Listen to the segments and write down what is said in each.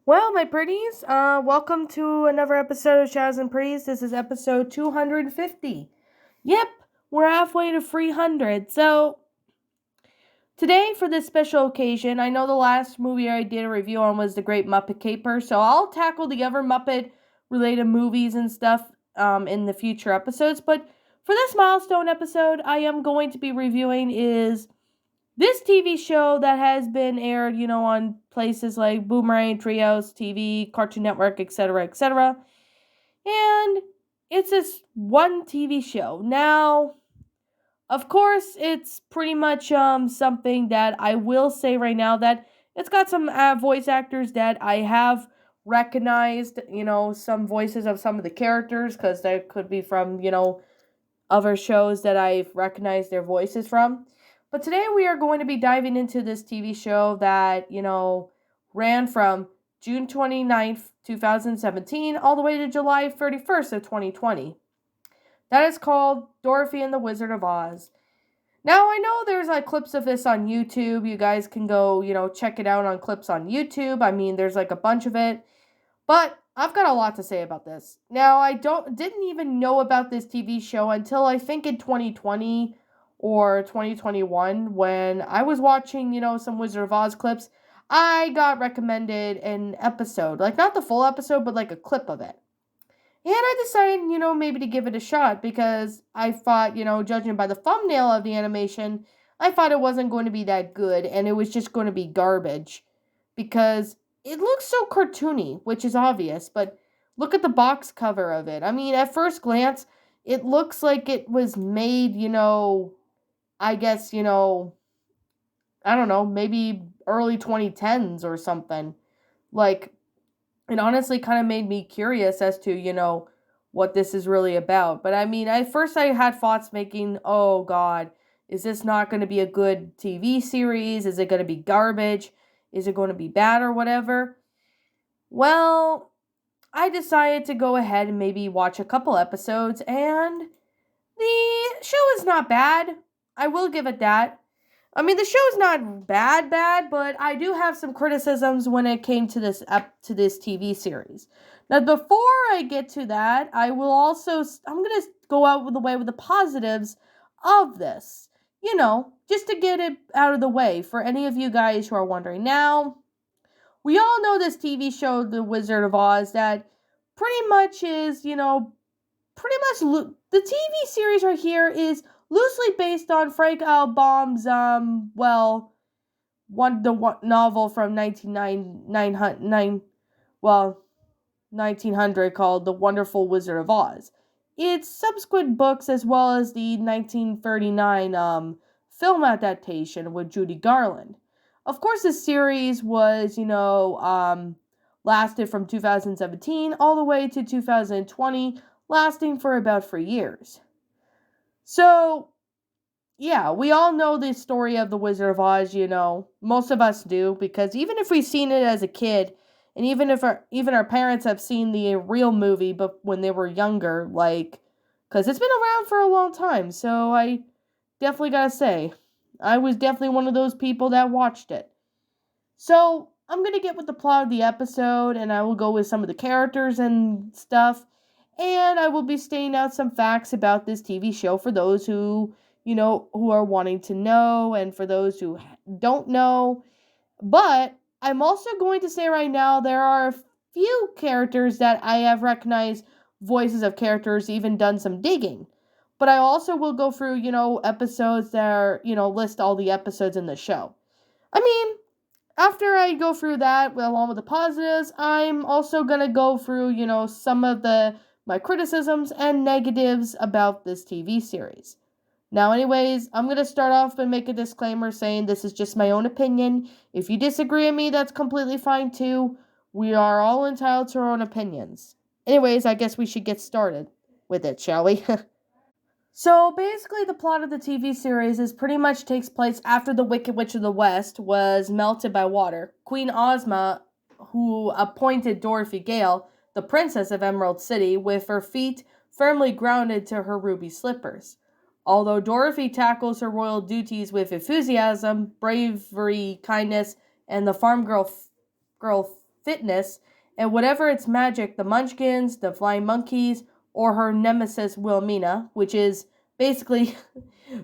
Well, my pretties, welcome to another episode of Shadows and Pretties. This is episode 250. Yep, we're halfway to 300. So, today, for this special occasion, I know the last movie I did a review on was The Great Muppet Caper, so I'll tackle the other Muppet related movies and stuff in the future episodes. But for this milestone episode, I am going to be reviewing is this TV show that has been aired, on places like Boomerang, Trios, TV, Cartoon Network, etc., etc. And it's this one TV show. Now, of course, it's pretty much something that I will say right now that it's got some voice actors that I have recognized, some voices of some of the characters because they could be from, other shows that I've recognized their voices from. But today we are going to be diving into this TV show that, ran from June 29th, 2017, all the way to July 31st of 2020. That is called Dorothy and the Wizard of Oz. Now, I know there's clips of this on YouTube. You guys can go, check it out on clips on YouTube. I mean, there's a bunch of it. But I've got a lot to say about this. Now, I didn't even know about this TV show until I think in 2020 or 2021 when I was watching, some Wizard of Oz clips. I got recommended an episode, not the full episode, but a clip of it. And I decided, maybe to give it a shot because I thought, judging by the thumbnail of the animation, I thought it wasn't going to be that good and it was just going to be garbage because it looks so cartoony, which is obvious, but look at the box cover of it. I mean, at first glance, it looks like it was made, I guess, I don't know, maybe early 2010s or something. Like, it honestly kind of made me curious as to, what this is really about. But I mean, at first I had thoughts making, oh God, is this not going to be a good TV series? Is it going to be garbage? Is it going to be bad or whatever? Well, I decided to go ahead and maybe watch a couple episodes, and the show is not bad. I will give it that. I mean, the show's not bad, but I do have some criticisms when it came to this TV series. Now, before I get to that, I'm gonna go out with the way with the positives of this. Just to get it out of the way for any of you guys who are wondering. Now, we all know this TV show, The Wizard of Oz, that pretty much is, the TV series right here is loosely based on Frank Albaum's novel from 1900 called The Wonderful Wizard of Oz. Its subsequent books as well as the 1939 film adaptation with Judy Garland. Of course, this series was, lasted from 2017 all the way to 2020, lasting for about 3 years. So, yeah, we all know the story of the Wizard of Oz, Most of us do, because even if we've seen it as a kid, and even if our parents have seen the real movie, but when they were younger, because it's been around for a long time, so I definitely gotta say, I was definitely one of those people that watched it. So, I'm gonna get with the plot of the episode, and I will go with some of the characters and stuff, and I will be stating out some facts about this TV show for those who who are wanting to know, and for those who don't know. But I'm also going to say right now there are a few characters that I have recognized voices of characters, even done some digging. But I also will go through, episodes that are, list all the episodes in the show. I mean, after I go through that, along with the positives, I'm also going to go through, some of my criticisms and negatives about this TV series. Now, anyways, I'm going to start off and make a disclaimer saying this is just my own opinion. If you disagree with me, that's completely fine too. We are all entitled to our own opinions. Anyways, I guess we should get started with it, shall we? So, basically, the plot of the TV series is pretty much takes place after the Wicked Witch of the West was melted by water. Queen Ozma, who appointed Dorothy Gale, the princess of Emerald City, with her feet firmly grounded to her ruby slippers. Although Dorothy tackles her royal duties with enthusiasm, bravery, kindness, and the farm girl fitness, and whatever its magic, the Munchkins, the Flying Monkeys, or her nemesis Wilhelmina, which is basically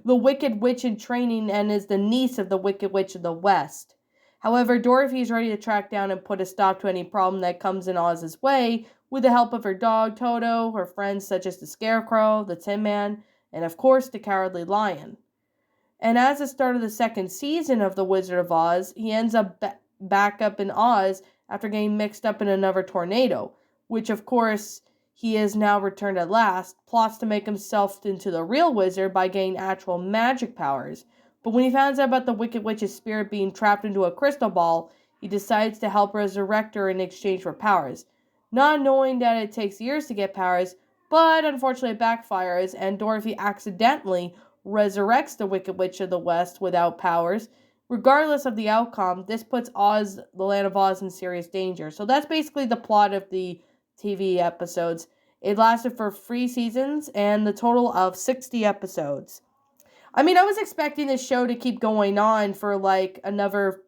the Wicked Witch in training and is the niece of the Wicked Witch of the West. However, Dorothy is ready to track down and put a stop to any problem that comes in Oz's way with the help of her dog Toto, her friends such as the Scarecrow, the Tin Man, and of course the Cowardly Lion. And as the start of the second season of The Wizard of Oz, he ends up back up in Oz after getting mixed up in another tornado, which of course he is now returned at last, plots to make himself into the real wizard by gaining actual magic powers. But when he finds out about the Wicked Witch's spirit being trapped into a crystal ball, he decides to help resurrect her in exchange for powers. Not knowing that it takes years to get powers, but unfortunately it backfires, and Dorothy accidentally resurrects the Wicked Witch of the West without powers. Regardless of the outcome, this puts Oz, the Land of Oz, in serious danger. So that's basically the plot of the TV episodes. It lasted for 3 seasons and the total of 60 episodes. I mean, I was expecting this show to keep going on for like another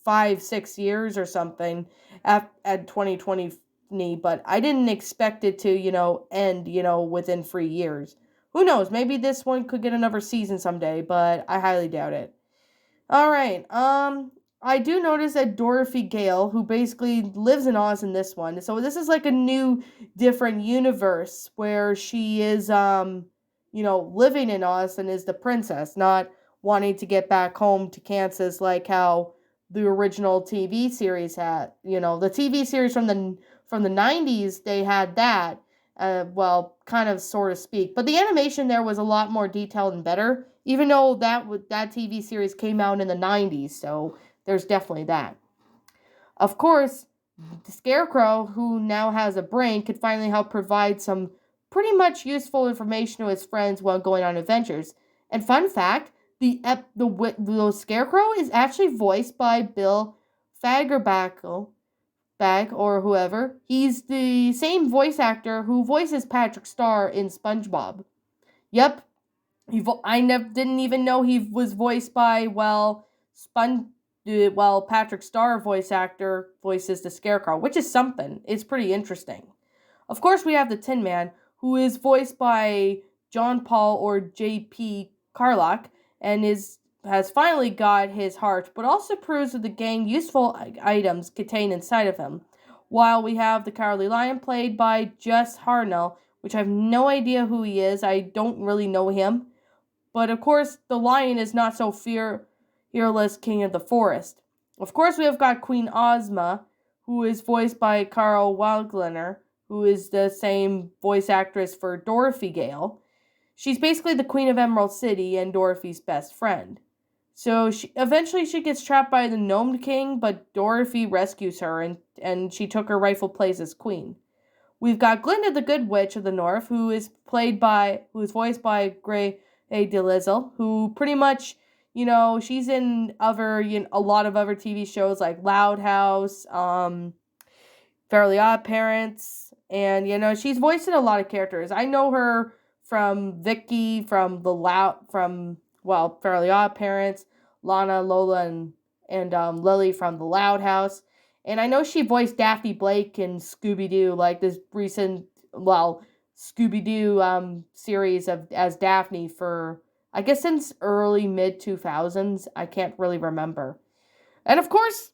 5-6 years or something at 2020, but I didn't expect it to, end, within 3 years. Who knows? Maybe this one could get another season someday, but I highly doubt it. All right. I do notice that Dorothy Gale, who basically lives in Oz in this one, so this is like a new, different universe where she is, living in Oz and is the princess, not wanting to get back home to Kansas like how the original TV series had. The TV series from the 90s, they had that. Kind of, sort of speak. But the animation there was a lot more detailed and better, even though that TV series came out in the 90s, so there's definitely that. Of course, the Scarecrow, who now has a brain, could finally help provide some pretty much useful information to his friends while going on adventures. And fun fact, the Scarecrow is actually voiced by Bill Fagerbakke, or whoever. He's the same voice actor who voices Patrick Star in SpongeBob. Yep, didn't even know he was voiced by Patrick Star voice actor voices the Scarecrow, which is something. It's pretty interesting. Of course, we have the Tin Man, who is voiced by John Paul or J.P. Carlock, and has finally got his heart, but also proves that the gang useful items contained inside of him. While we have the Cowardly Lion, played by Jess Harnell, which I have no idea who he is. I don't really know him. But of course, the lion is not so fearless king of the forest. Of course, we have got Queen Ozma, who is voiced by Carl Wagner, who is the same voice actress for Dorothy Gale. She's basically the Queen of Emerald City and Dorothy's best friend. So eventually she gets trapped by the Gnome King, but Dorothy rescues her and she took her rightful place as queen. We've got Glinda the Good Witch of the North, who is voiced by Gray DeLisle, who pretty much, she's in a lot of other TV shows like Loud House, Fairly Odd Parents, and she's voiced in a lot of characters. I know her from Vicky from Fairly Odd Parents, Lana, Lola, and Lily from The Loud House. And I know she voiced Daphne Blake in Scooby-Doo, like this recent, Scooby-Doo series as Daphne for, I guess, since early mid-2000s. I can't really remember. And of course,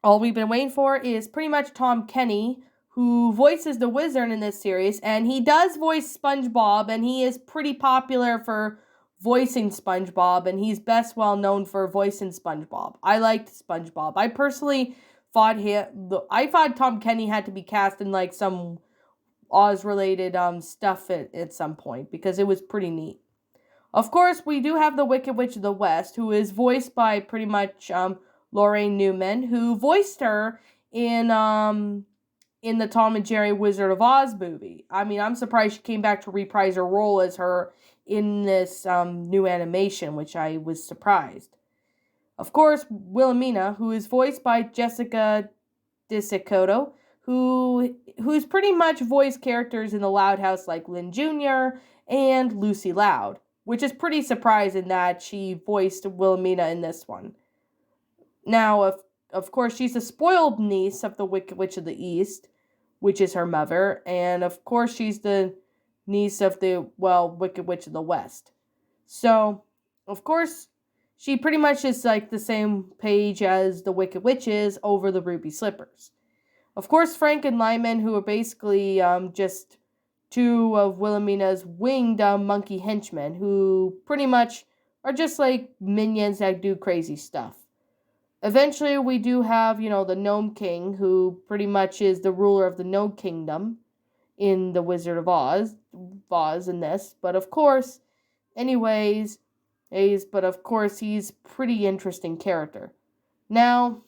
all we've been waiting for is pretty much Tom Kenny, who voices the Wizard in this series, and he does voice SpongeBob, and he is pretty popular for voicing SpongeBob, and he's best well known for voicing SpongeBob. I liked SpongeBob. I personally thought Tom Kenny had to be cast in like some Oz-related stuff at some point, because it was pretty neat. Of course, we do have the Wicked Witch of the West, who is voiced by pretty much Lorraine Newman, who voiced her in the Tom and Jerry Wizard of Oz movie. I mean, I'm surprised she came back to reprise her role as her in this new animation, which I was surprised. Of course, Wilhelmina, who is voiced by Jessica DeSicoto, who's pretty much voiced characters in the Loud House like Lynn Jr. and Lucy Loud, which is pretty surprising that she voiced Wilhelmina in this one. Now, of course, she's a spoiled niece of the Wicked Witch of the East, which is her mother. And of course, she's the niece of the, Wicked Witch of the West. So, of course, she pretty much is like the same page as the Wicked Witches over the ruby slippers. Of course, Frank and Lyman, who are basically just two of Wilhelmina's winged monkey henchmen, who pretty much are just like minions that do crazy stuff. Eventually, we do have, the Gnome King, who pretty much is the ruler of the Gnome Kingdom in the Wizard of Oz in this. But of course, he's pretty interesting character. Now,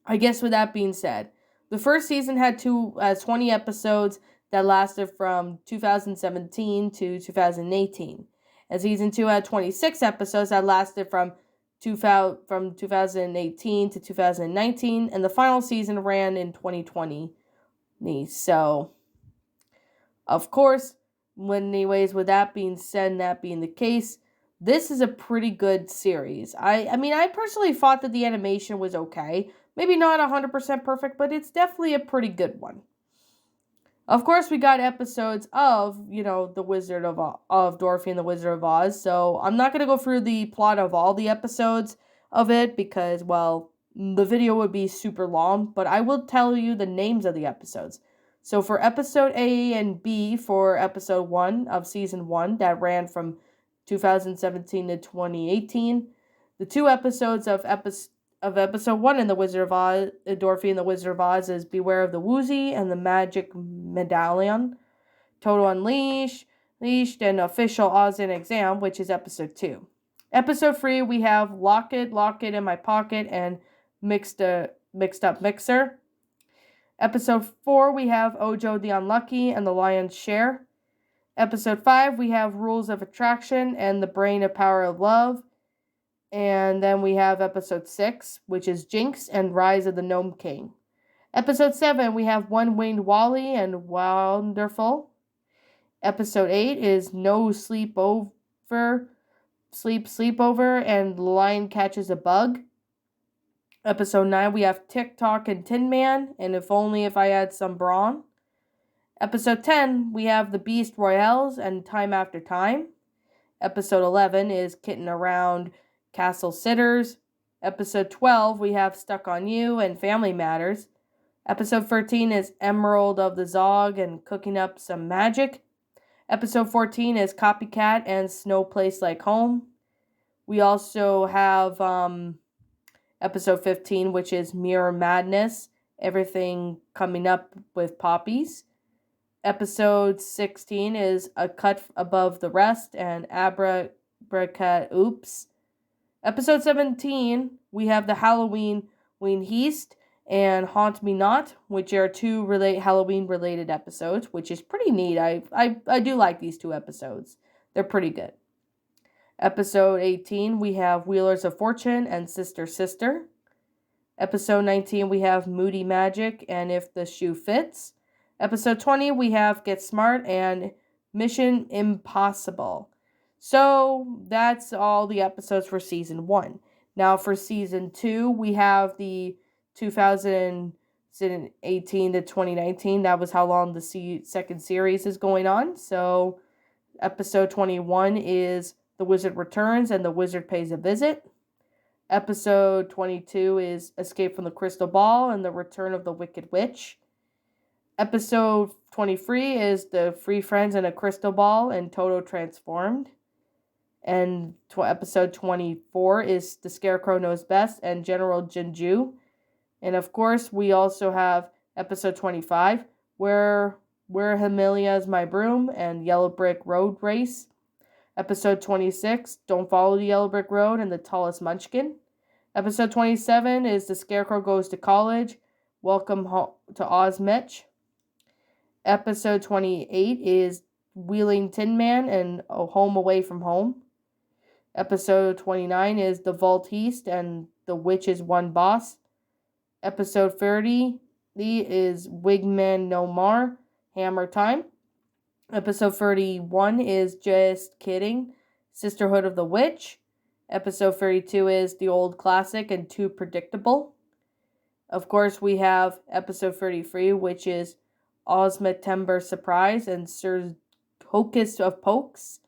I guess with that being said, the first season had 20 episodes that lasted from 2017 to 2018. And season 2 had 26 episodes that lasted from 2018 to 2019, and the final season ran in 2020. So, of course, with that being said and that being the case, this is a pretty good series. I personally thought that the animation was okay. Maybe not 100% perfect, but it's definitely a pretty good one. Of course, we got episodes of, the Wizard of Dorothy and the Wizard of Oz. So I'm not going to go through the plot of all the episodes of it because, the video would be super long. But I will tell you the names of the episodes. So for episode A and B for episode 1 of season 1 that ran from 2017 to 2018, the 2 episodes of episode 1 in the Wizard of Oz, Dorothy and the Wizard of Oz is Beware of the Woozy and the Magic Medallion, Total Unleashed, and Official Oz in Exam, which is episode 2. Episode 3, we have Lock It in My Pocket, and Mixed Up Mixer. Episode 4, we have Ojo the Unlucky and the Lion's Share. Episode 5, we have Rules of Attraction and the Brain of Power of Love. And then we have episode 6, which is Jinx and Rise of the Gnome King. Episode 7, we have One-Winged Wally and Wonderful. Episode 8 is No Sleepover, and the Lion Catches a Bug. Episode 9, we have TikTok and Tin Man, and If Only If I Had Some Brawn. Episode 10, we have The Beast Royales and Time After Time. Episode 11 is Kitten Around Castle Sitters. Episode 12, we have Stuck on You and Family Matters. Episode 13 is Emerald of the Zog and Cooking Up Some Magic. Episode 14 is Copycat and Snow Place Like Home. We also have episode 15, which is Mirror Madness, Everything Coming Up with Poppies. Episode 16 is A Cut Above the Rest and Abracat Oops. Episode 17, we have the Halloween Heist and Haunt Me Not, which are 2 Halloween-related episodes, which is pretty neat. I do like these 2 episodes. They're pretty good. Episode 18, we have Wheelers of Fortune and Sister Sister. Episode 19, we have Moody Magic and If the Shoe Fits. Episode 20, we have Get Smart and Mission Impossible. So that's all the episodes for season 1. Now for season 2, we have the 2018 to 2019. That was how long the second series is going on. So episode 21 is The Wizard Returns and The Wizard Pays a Visit. Episode 22 is Escape from the Crystal Ball and The Return of the Wicked Witch. Episode 23 is The Free Friends and a Crystal Ball and Toto Transformed. And episode 24 is The Scarecrow Knows Best and General Jinju. And of course, we also have episode 25, Where Hamelia's My Broom and Yellow Brick Road Race. Episode 26, Don't Follow the Yellow Brick Road and The Tallest Munchkin. Episode 27 is The Scarecrow Goes to College, Welcome to Oz Mitch. Episode 28 is Wheeling Tin Man and Home Away from Home. Episode 29 is The Vault East and The Witch's One Boss. Episode 30 is Wigman No More, Hammer Time. Episode 31 is Just Kidding, Sisterhood of the Witch. Episode 32 is The Old Classic and Too Predictable. Of course, we have episode 33, which is Ozma Timber Surprise and Sir Hocus of Pokes.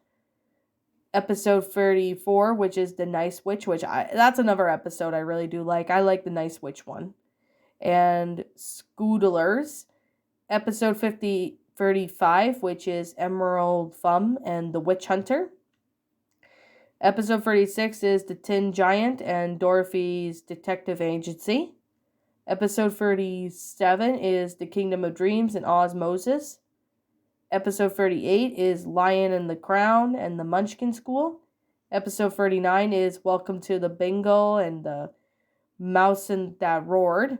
Episode 34, which is The Nice Witch, that's another episode I really do like. I like the Nice Witch one. And Scoodlers. Episode 35, which is Emerald Thumb and the Witch Hunter. Episode 36 is The Tin Giant and Dorothy's Detective Agency. Episode 37 is The Kingdom of Dreams and Osmosis. Episode 38 is Lion and the Crown and the Munchkin School. Episode 39 is Welcome to the Bingle and the Mouse That Roared.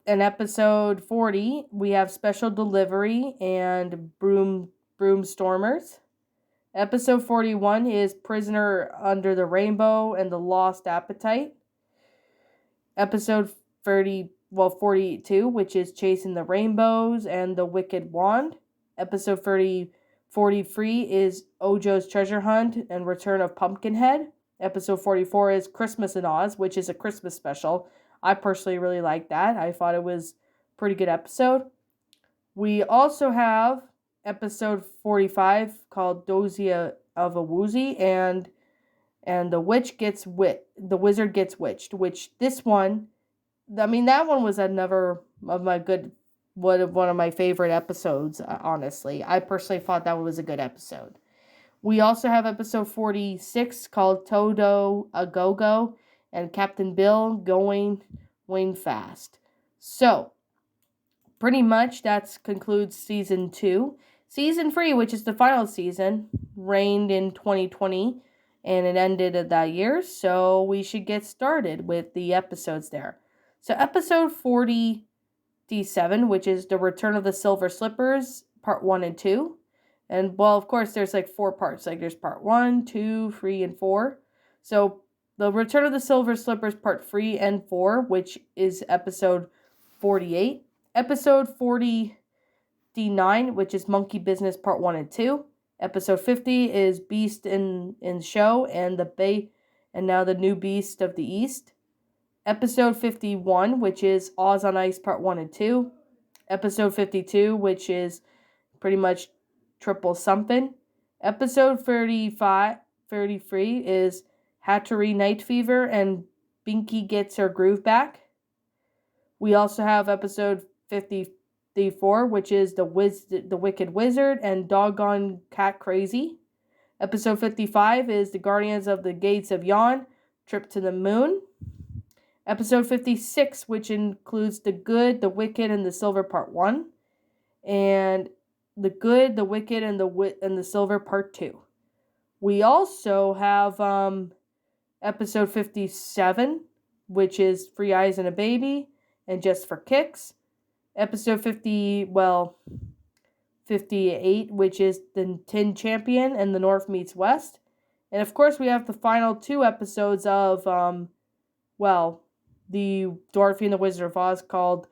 In episode 40, we have Special Delivery and Broomstormers. Episode 41 is Prisoner Under the Rainbow and the Lost Appetite. Episode 42, which is Chasing the Rainbows and the Wicked Wand. Episode 43 is Ojo's Treasure Hunt and Return of Pumpkinhead. Episode 44 is Christmas in Oz, which is a Christmas special. I personally really like that. I thought it was a pretty good episode. We also have episode 45 called Dozy of a Woozy and the wizard gets witched, which this one, that one was another of my one of my favorite episodes, honestly. I personally thought that was a good episode. We also have episode 46 called Toto a Go-Go and Captain Bill Going Fast. So, pretty much that concludes season 2. Season 3, which is the final season, reigned in 2020 and it ended that year. So we should get started with the episodes there. So episode 47, which is The Return of the Silver Slippers, part 1 and 2. And well, of course, there's 4 parts. There's part 1, 2, 3, and 4. So The Return of the Silver Slippers, part 3 and 4, which is episode 48. Episode 49, which is Monkey Business, part 1 and 2. Episode 50 is Beast in Show and now the New Beast of the East. Episode 51, which is Oz on Ice, part 1 and 2. Episode 52, which is pretty much Triple Something. Episode 33 is Hattery Night Fever and Binky Gets Her Groove Back. We also have episode 54, which is the Wicked Wizard and Doggone Cat Crazy. Episode 55 is The Guardians of the Gates of Yon, Trip to the Moon. Episode 56, which includes The Good, the Wicked, and the Silver, part 1. And The Good, the Wicked, and the Silver, part 2. We also have episode 57, which is Three Eyes and a Baby, and Just for Kicks. Episode 58, which is The Tin Champion and The North Meets West. And of course, we have the final 2 episodes of, the Dorothy and the Wizard of Oz, called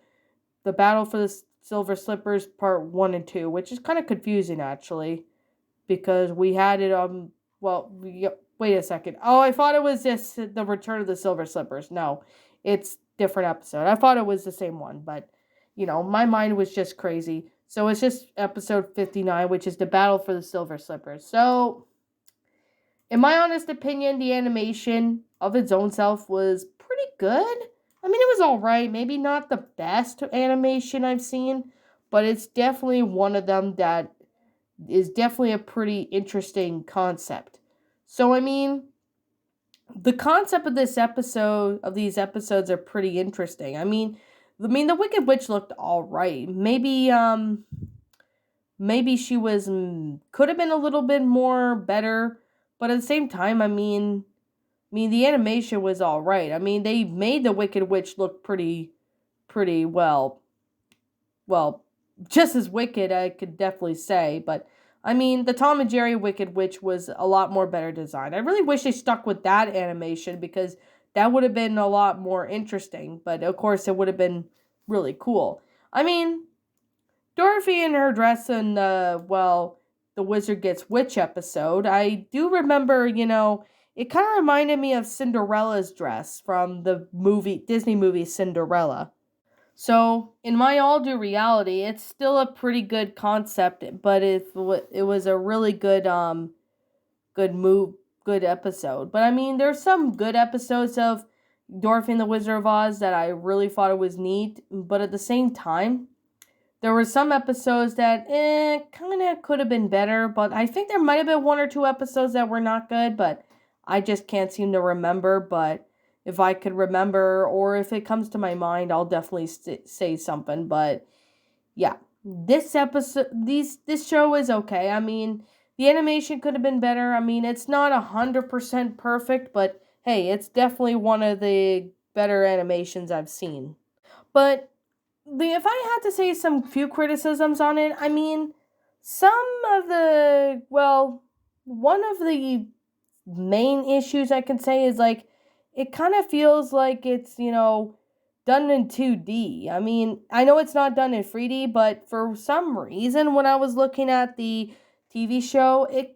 The Battle for the Silver Slippers, part 1 and 2, which is kind of confusing, actually, because we had it, wait a second. Oh, I thought it was just The Return of the Silver Slippers. No, it's different episode. I thought it was the same one, but, my mind was just crazy. So it's just episode 59, which is The Battle for the Silver Slippers. So, in my honest opinion, the animation of its own self was pretty good. It was alright. Maybe not the best animation I've seen, but it's definitely one of them that is definitely a pretty interesting concept. So, the concept of these episodes are pretty interesting. The Wicked Witch looked alright. Maybe she could have been a little bit more better, but at the same time, the animation was alright. They made the Wicked Witch look pretty well, just as wicked, I could definitely say, but the Tom and Jerry Wicked Witch was a lot more better designed. I really wish they stuck with that animation because that would have been a lot more interesting, but of course it would have been really cool. Dorothy in her dress in the Wizard Gets Witch episode, I do remember, it kind of reminded me of Cinderella's dress from the Disney movie Cinderella. So, in my all due reality, it's still a pretty good concept, but it was a really good move, good episode. But I mean, there's some good episodes of Dorothy and the Wizard of Oz that I really thought it was neat, but at the same time, there were some episodes that kind of could have been better, but I think there might have been one or two episodes that were not good, but I just can't seem to remember. But if I could remember, or if it comes to my mind, I'll definitely say something. But yeah, this show is okay. I mean, the animation could have been better. I mean, it's not 100% perfect, but hey, it's definitely one of the better animations I've seen. But if I had to say some few criticisms on it, I mean, some of the, well, one of the main issues I can say is like, it kind of feels like it's, done in 2D. I mean, I know it's not done in 3D, but for some reason, when I was looking at the TV show, it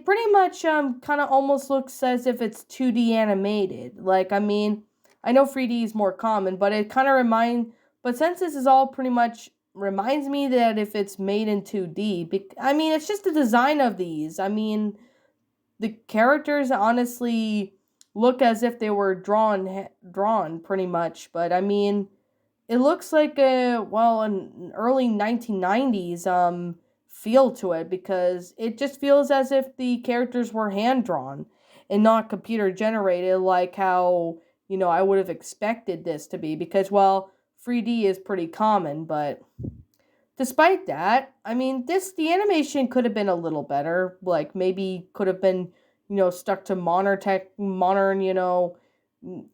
pretty much kind of almost looks as if it's 2D animated. Like, I mean, I know 3D is more common, but it kind of but since this is all pretty much reminds me that if it's made in 2D, I mean, it's just the design of these. I mean, the characters honestly look as if they were drawn pretty much, but I mean, it looks like an early 1990s feel to it, because it just feels as if the characters were hand drawn and not computer generated, like how I would have expected this to be, because 3D is pretty common. But despite that, I mean, the animation could have been a little better. Like, maybe could have been, stuck to modern,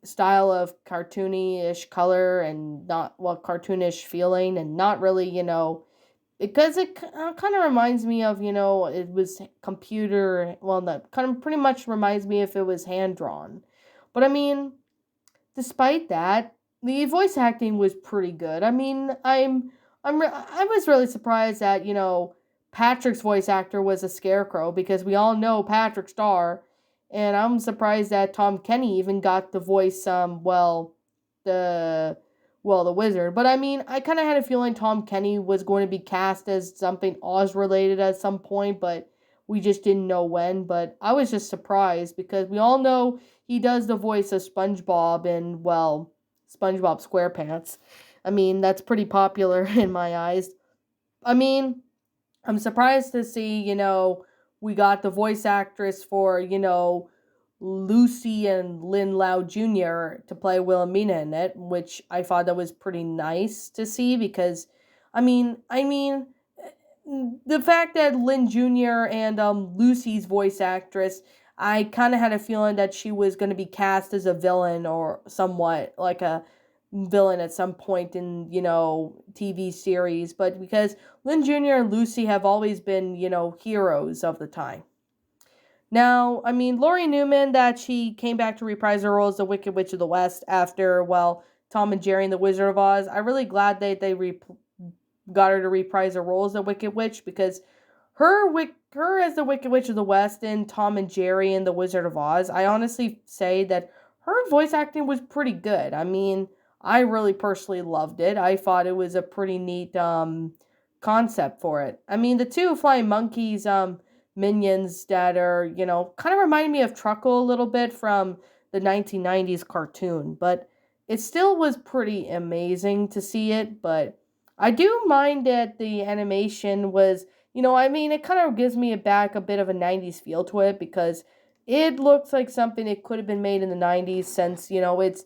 style of cartoony-ish color, and not, cartoonish feeling, and not really, because it kind of reminds me of, it was computer, that kind of pretty much reminds me if it was hand drawn. But I mean, despite that, the voice acting was pretty good. I mean, I was really surprised that Patrick's voice actor was a Scarecrow, because we all know Patrick Star, and I'm surprised that Tom Kenny even got the voice. The the wizard. But I mean, I kind of had a feeling Tom Kenny was going to be cast as something Oz related at some point, but we just didn't know when. But I was just surprised, because we all know he does the voice of SpongeBob in, SpongeBob SquarePants. I mean, that's pretty popular in my eyes. I mean, I'm surprised to see, we got the voice actress for, Lucy and Lynn Lau Jr. to play Wilhelmina in it, which I thought that was pretty nice to see, because, I mean, the fact that Lynn Jr. and Lucy's voice actress, I kind of had a feeling that she was going to be cast as a villain, or somewhat like a villain at some point in, TV series, but because Lynn Jr. and Lucy have always been, heroes of the time. Now, I mean, Laurie Newman, that she came back to reprise her role as the Wicked Witch of the West after, Tom and Jerry and the Wizard of Oz. I'm really glad they got her to reprise her role as the Wicked Witch, because her as the Wicked Witch of the West and Tom and Jerry and the Wizard of Oz, I honestly say that her voice acting was pretty good. I mean, I really personally loved it. I thought it was a pretty neat concept for it. I mean, the two flying monkeys minions that are, kind of remind me of Truckle a little bit from the 1990s cartoon, but it still was pretty amazing to see it. But I do mind that the animation was, I mean, it kind of gives me a bit of a 90s feel to it, because it looks like something that could have been made in the 90s, since, it's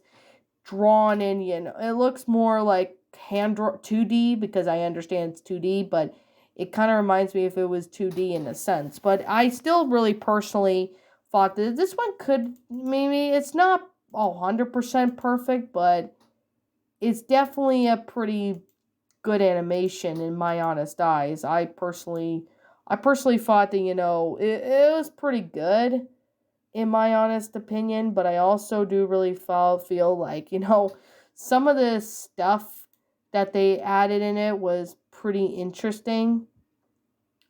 drawn in, it looks more like hand drawn 2D, because I understand it's 2D, but it kind of reminds me if it was 2D in a sense. But I still really personally thought that this one could, maybe it's not 100% perfect, but it's definitely a pretty good animation in my honest eyes. I personally thought that, it was pretty good in my honest opinion, but I also do really feel like, some of the stuff that they added in it was pretty interesting.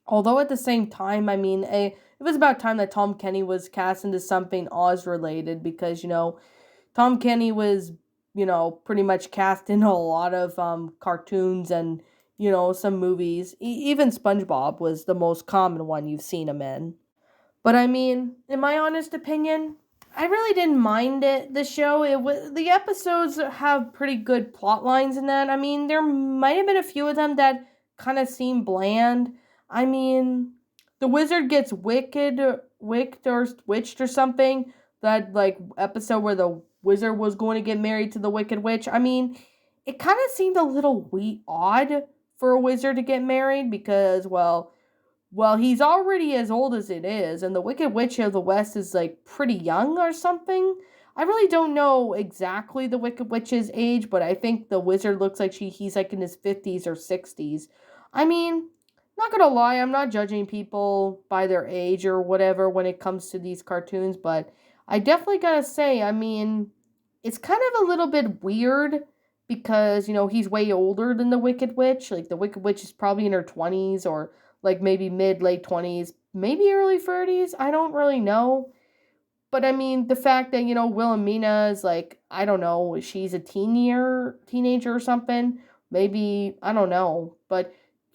Although at the same time, I mean, it was about time that Tom Kenny was cast into something Oz related because, Tom Kenny was, pretty much cast in a lot of cartoons and, some movies. Even SpongeBob was the most common one you've seen him in. But I mean, in my honest opinion, I really didn't mind it. The show, the episodes have pretty good plot lines in that. I mean, there might have been a few of them that kind of seem bland. I mean, the wizard gets wicked or witched or something. That like episode where the wizard was going to get married to the wicked witch. I mean, it kind of seemed a little odd for a wizard to get married because, well, he's already as old as it is, and the Wicked Witch of the West is like pretty young or something. I really don't know exactly the Wicked Witch's age, but I think the wizard looks like he's like in his 50s or 60s. I mean, not gonna lie, I'm not judging people by their age or whatever when it comes to these cartoons, but I definitely gotta say, I mean, it's kind of a little bit weird because, he's way older than the Wicked Witch. Like, the Wicked Witch is probably in her 20s or like maybe mid late 20s, maybe early 30s. I don't really know. But I mean, the fact that, Wilhelmina is like, I don't know, she's a teenager or something. Maybe, I don't know. But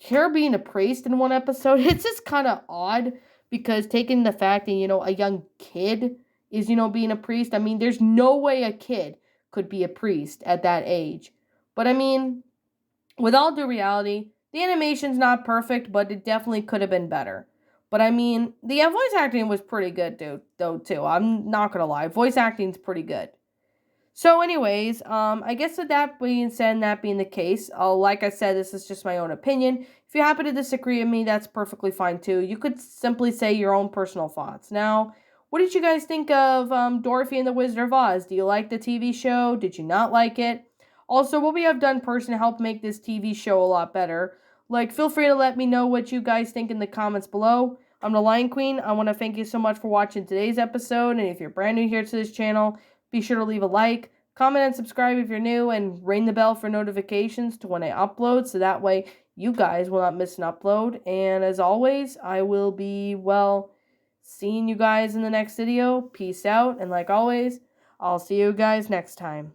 her being a priest in one episode, it's just kind of odd because taking the fact that, a young kid is, being a priest. I mean, there's no way a kid could be a priest at that age. But I mean, with all due reality, the animation's not perfect, but it definitely could have been better. But I mean, the voice acting was pretty good, dude, though, too. I'm not gonna lie. Voice acting's pretty good. So, anyways, I guess with that being said, and that being the case, like I said, this is just my own opinion. If you happen to disagree with me, that's perfectly fine too. You could simply say your own personal thoughts. Now, what did you guys think of Dorothy and the Wizard of Oz? Do you like the TV show? Did you not like it? Also, what we have done personally to help make this TV show a lot better. Like, feel free to let me know what you guys think in the comments below. I'm the Lion Queen. I want to thank you so much for watching today's episode. And if you're brand new here to this channel, be sure to leave a like, comment, and subscribe if you're new, and ring the bell for notifications to when I upload, so that way you guys will not miss an upload. And as always, I will be, seeing you guys in the next video. Peace out, and like always, I'll see you guys next time.